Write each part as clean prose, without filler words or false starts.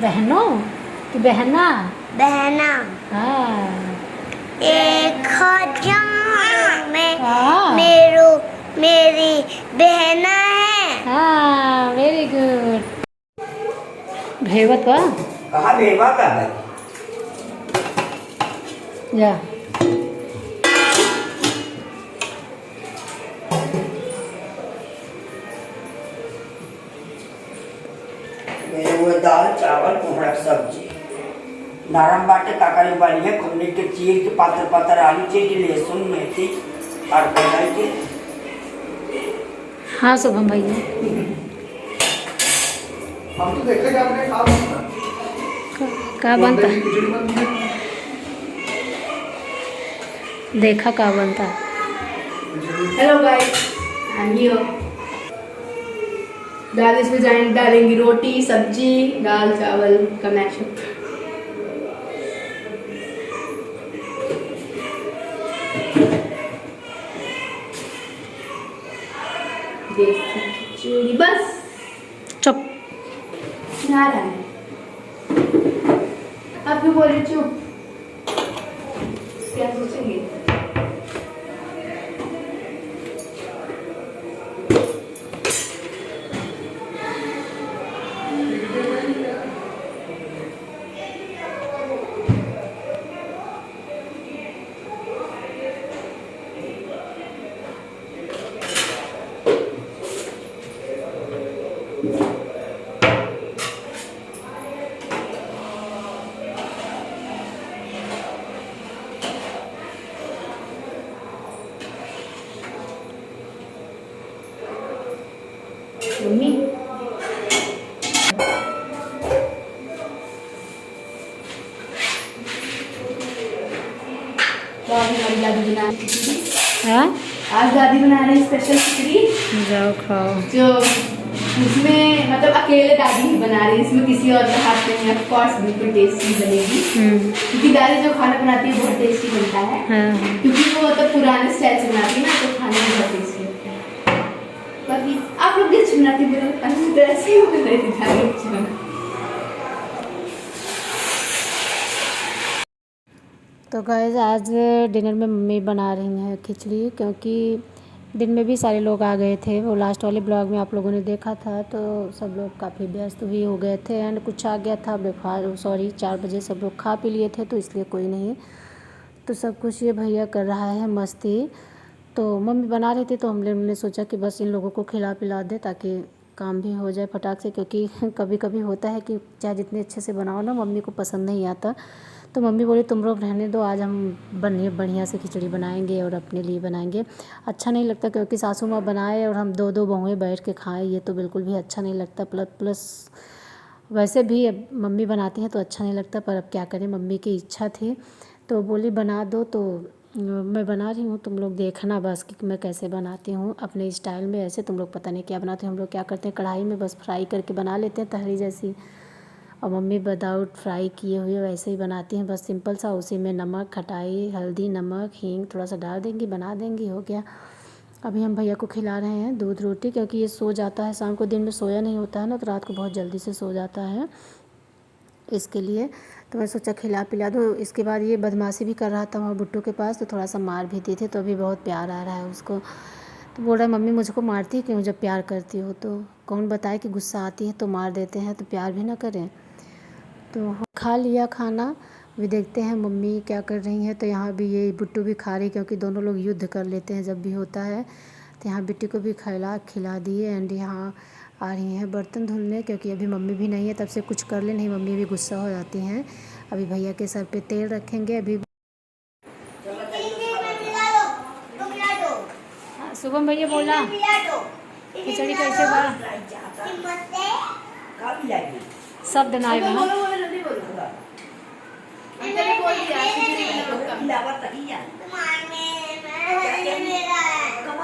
बहनों कि बहना? बहना। हाँ। एक हजार में हाँ। मेरी बहना है। हाँ, वेरी गुड। भेवत वा कहाँ भेवा का है? या मेरे वो दाल चावल कोहड़ा की सब्जी नरम बाटे तकारी उबाली है खुमनी के चीर के पातर पातर आलू चीर के लहसुन मेथी और बनाई के। हाँ शुभम भैया, हम तो देख रहे आपने खा लिया का बनता है? खिचड़ी बनती है। देखा का बनता है? Hello guys, I am here. दाल इसमें डालेंगी रोटी सब्जी दाल चावल का मैशअप। देसी खिचड़ी बस। चुप। ना रहा है आप क्यों बोल रहे चुप? क्या सोचेंगे? मम्मी हमारी दादी बना रही खिचड़ी। हाँ, आज दादी बना रही स्पेशल खिचड़ी जाओ खाओ। जो इसमें मतलब अकेले दादी ही बना रही है, इसमें किसी और का हाथ नहीं है। ऑफ कोर्स बिल्कुल टेस्टी बनेगी क्योंकि दादी जो खाना बनाती है बहुत टेस्टी बनता है। हाँ। क्योंकि वो मतलब पुराने स्टाइल से बनाती है ना, तो खाने में बहुत टेस्टी लगता है। बाकी आप लोग भी अच्छी बनाती है, अच्छी तरह से ही बन रही थी। तो गाइस आज डिनर में मम्मी बना रही हैं खिचड़ी, क्योंकि दिन में भी सारे लोग आ गए थे। वो लास्ट वाले ब्लॉग में आप लोगों ने देखा था, तो सब लोग काफ़ी व्यस्त भी हो गए थे एंड कुछ आ गया था ब्रेकफास्ट 4 बजे सब लोग खा पी लिए थे, तो इसलिए कोई नहीं। तो सब कुछ ये भैया कर रहा है मस्ती। तो मम्मी बना रही थी, तो हम लोगों ने सोचा कि बस इन लोगों को खिला पिला दे ताकि काम भी हो जाए फटाक से, क्योंकि कभी कभी होता है कि चाहे जितने अच्छे से बनाओ ना, मम्मी को पसंद नहीं आता। तो मम्मी बोली तुम लोग रहने दो, आज हम बढ़िया से खिचड़ी बनाएंगे और अपने लिए बनाएंगे। अच्छा नहीं लगता क्योंकि सासू माँ बनाए और हम दो बहुएं बैठ के खाएं, ये तो बिल्कुल भी अच्छा नहीं लगता। प्लस वैसे भी अब मम्मी बनाती हैं तो अच्छा नहीं लगता, पर अब क्या करें, मम्मी की इच्छा थी तो बोली बना दो। तो मैं बना रही हूँ, तुम लोग देखना बस कि मैं कैसे बनाती हूँ अपने स्टाइल में। ऐसे तुम लोग पता नहीं क्या बनाते हैं, हम लोग क्या करते हैं कढ़ाई में बस फ्राई करके बना लेते हैं तहरी जैसी, और मम्मी विदाउट फ्राई किए हुए वैसे ही बनाती हैं, बस सिंपल सा। उसी में नमक खटाई हल्दी नमक हींग थोड़ा सा डाल देंगी, बना देंगी, हो गया। अभी हम भैया को खिला रहे हैं दूध रोटी, क्योंकि ये सो जाता है शाम को, दिन में सोया नहीं होता है ना, तो रात को बहुत जल्दी से सो जाता है, इसके लिए तो मैं सोचा खिला पिला दो। इसके बाद ये बदमाशी भी कर रहा था वहाँ भुट्टू के पास, तो थोड़ा सा मार भी दी थी, तो अभी बहुत प्यार आ रहा है उसको। तो बोल रहा है मम्मी मुझको मारती है क्यों, जब प्यार करती हो तो। कौन बताए कि गुस्सा आती है तो मार देते हैं, तो प्यार भी ना करें। तो खा लिया खाना, अभी देखते हैं मम्मी क्या कर रही हैं। तो यहाँ भी ये बुट्टू भी खा रही, क्योंकि दोनों लोग युद्ध कर लेते हैं जब भी होता है। तो यहाँ बिट्टी को भी खिला दिए एंड यहाँ आ रही हैं बर्तन धुलने, क्योंकि अभी मम्मी भी नहीं है, तब से कुछ कर ले नहीं मम्मी भी गुस्सा हो जाती हैं। अभी भैया के सर पे तेल रखेंगे। अभी शुभम भैया बोला खिचड़ी कैसे बना, शब्द ना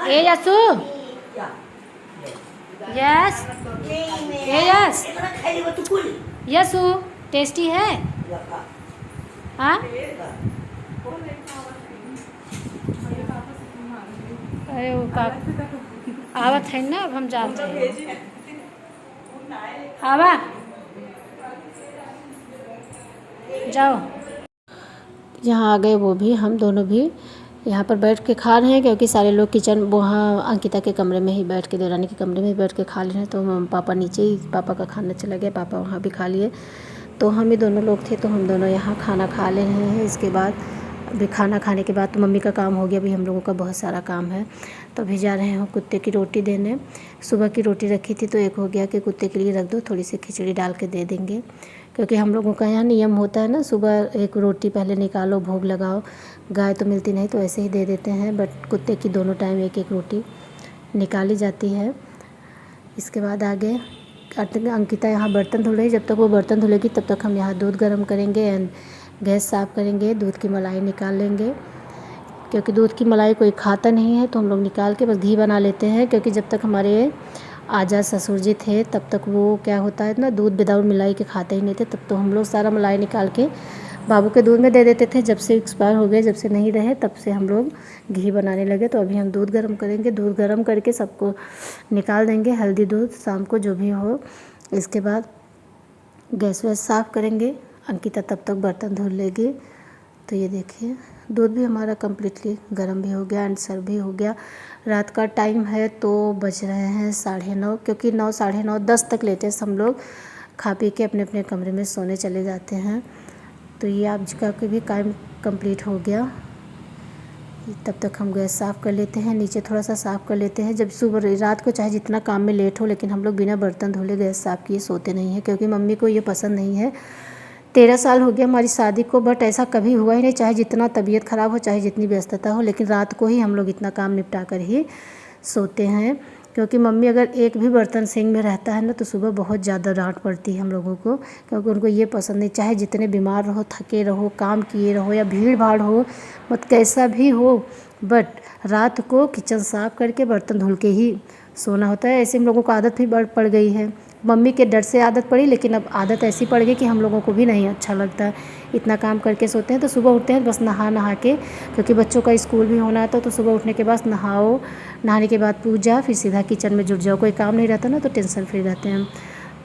ए yes, yes yes yes, tasty है हाँ। अरे वो का आवत है ना, अब हम जाते हैं आवा जाओ। यहाँ आ गए वो भी, हम दोनों भी यहाँ पर बैठ के खा रहे हैं क्योंकि सारे लोग किचन वहाँ अंकिता के कमरे में ही बैठ के, देवरानी के कमरे में ही बैठ के खा ले रहे हैं। तो पापा नीचे ही, पापा का खाना चला गया, पापा वहाँ भी खा लिए। तो हम ही दोनों लोग थे, तो हम दोनों यहाँ खाना खा ले रहे हैं। इसके बाद अभी खाना खाने के बाद तो मम्मी का काम हो गया, अभी हम लोगों का बहुत सारा काम है। तो अभी जा रहे हैं कुत्ते की रोटी देने। सुबह की रोटी रखी थी तो एक हो गया कि कुत्ते के लिए रख दो, थोड़ी सी खिचड़ी डाल के दे देंगे, क्योंकि हम लोगों का यहाँ नियम होता है ना, सुबह एक रोटी पहले निकालो, भोग लगाओ। गाय तो मिलती नहीं तो ऐसे ही दे देते हैं, बट कुत्ते की दोनों टाइम एक एक रोटी निकाली जाती है। इसके बाद आगे अंकिता यहाँ बर्तन धुल रही, जब तक वो बर्तन धुलेगी तब तक हम यहाँ दूध गर्म करेंगे एंड गैस साफ़ करेंगे, दूध की मलाई निकाल लेंगे, क्योंकि दूध की मलाई कोई खाता नहीं है तो हम लोग निकाल के बस घी बना लेते हैं। क्योंकि जब तक हमारे आजा ससुर जी थे तब तक वो क्या होता है ना, दूध विदाउट मलाई के खाते ही नहीं थे, तब तो हम लोग सारा मलाई निकाल के बाबू के दूध में दे देते थे। जब से एक्सपायर हो गए, जब से नहीं रहे, तब से हम लोग घी बनाने लगे। तो अभी हम दूध गर्म करेंगे, दूध गर्म करके सबको निकाल देंगे, हल्दी दूध शाम को जो भी हो। इसके बाद गैस वैस साफ़ करेंगे, अंकिता तब तक बर्तन धुल लेगी। तो ये देखिए दूध भी हमारा कम्प्लीटली गर्म भी हो गया एंड सर्व भी हो गया। रात का टाइम है तो बज रहे हैं 9:30, क्योंकि 9, 9:30, 10 तक लेटेस्ट हम लोग खा पी के अपने अपने कमरे में सोने चले जाते हैं। तो ये आज का भी काम कंप्लीट हो गया। तब तक हम गैस साफ़ कर लेते हैं, नीचे थोड़ा सा साफ़ कर लेते हैं। जब सुबह रात को चाहे जितना काम में लेट हो, लेकिन हम लोग बिना बर्तन धुले गैस साफ़ किए सोते नहीं हैं, क्योंकि मम्मी को ये पसंद नहीं है। 13 साल हो गया हमारी शादी को, बट ऐसा कभी हुआ ही नहीं, चाहे जितना तबीयत ख़राब हो, चाहे जितनी व्यस्तता हो, लेकिन रात को ही हम लोग इतना काम निपटा कर ही सोते हैं। क्योंकि मम्मी अगर एक भी बर्तन सिंक में रहता है ना तो सुबह बहुत ज़्यादा डांट पड़ती है हम लोगों को, क्योंकि उनको ये पसंद नहीं, चाहे जितने बीमार रहो, थके रहो, काम किए रहो या भीड़ भाड़ हो, मत कैसा भी हो, बट रात को किचन साफ़ करके बर्तन धुल के ही सोना होता है। ऐसे हम लोगों को आदत भी पड़ गई है, मम्मी के डर से आदत पड़ी, लेकिन अब आदत ऐसी पड़ गई कि हम लोगों को भी नहीं अच्छा लगता है। इतना काम करके सोते हैं तो सुबह उठते हैं बस नहा के, क्योंकि बच्चों का स्कूल भी होना था, तो सुबह उठने के बाद नहाओ, नहाने के बाद पूजा, फिर सीधा किचन में जुट जाओ। कोई काम नहीं रहता ना तो टेंशन फ्री रहते हैं।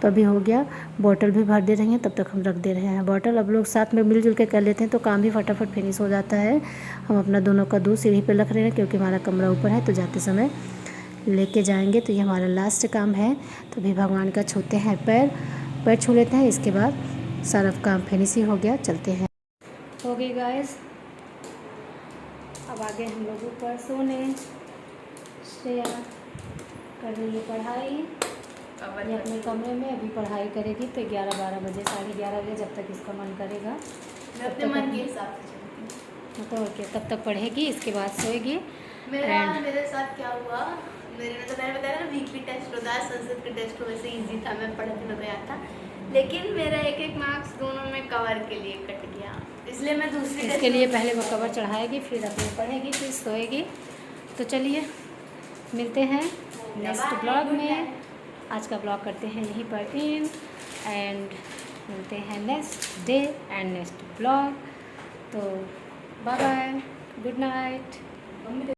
तो अभी हो गया, बॉटल भी भर दे रही हैं, तब तक हम रख दे रहे हैं बॉटल। अब लोग साथ में मिलजुल के कर लेते हैं तो काम भी फटाफट फिनिश हो जाता है। हम अपना दोनों का दूध सीढ़ी पर रख रहे हैं, क्योंकि हमारा कमरा ऊपर है तो जाते समय लेके जाएंगे। तो ये हमारा लास्ट काम है। तो अभी भगवान का छूते हैं, पैर छू लेते हैं, इसके बाद सारा काम फिनिश ही हो गया। चलते हैं, हो गई गाइस। अब आगे हम लोग ऊपर सोने, श्रेया कर रही है पढ़ाई, ये अपने कमरे में अभी पढ़ाई करेगी। तो 11-12 बजे, 11:30 बजे, जब तक इसका मन करेगा मैं अपने मन के हिसाब से चलती हूँ। तो क्या तब तक पढ़ेगी, इसके बाद सोएगी। मेरे साथ क्या हुआ, मैंने बताया ना वीकली टेस्ट होता है, संस्कृत का टेस्ट वैसे इजी था, मैं पढ़ती तो गया था, लेकिन मेरा एक मार्क्स दोनों में कवर के लिए कट गया, इसलिए मैं दूसरी इसके लिए पहले वो कवर चढ़ाएगी, फिर अपनी पढ़ेगी, फिर सोएगी। तो चलिए मिलते हैं नेक्स्ट ब्लॉग में। आज का ब्लॉग करते हैं यहीं पर इन, एंड मिलते हैं next day and next blog. तो बाय बाय, गुड नाइट।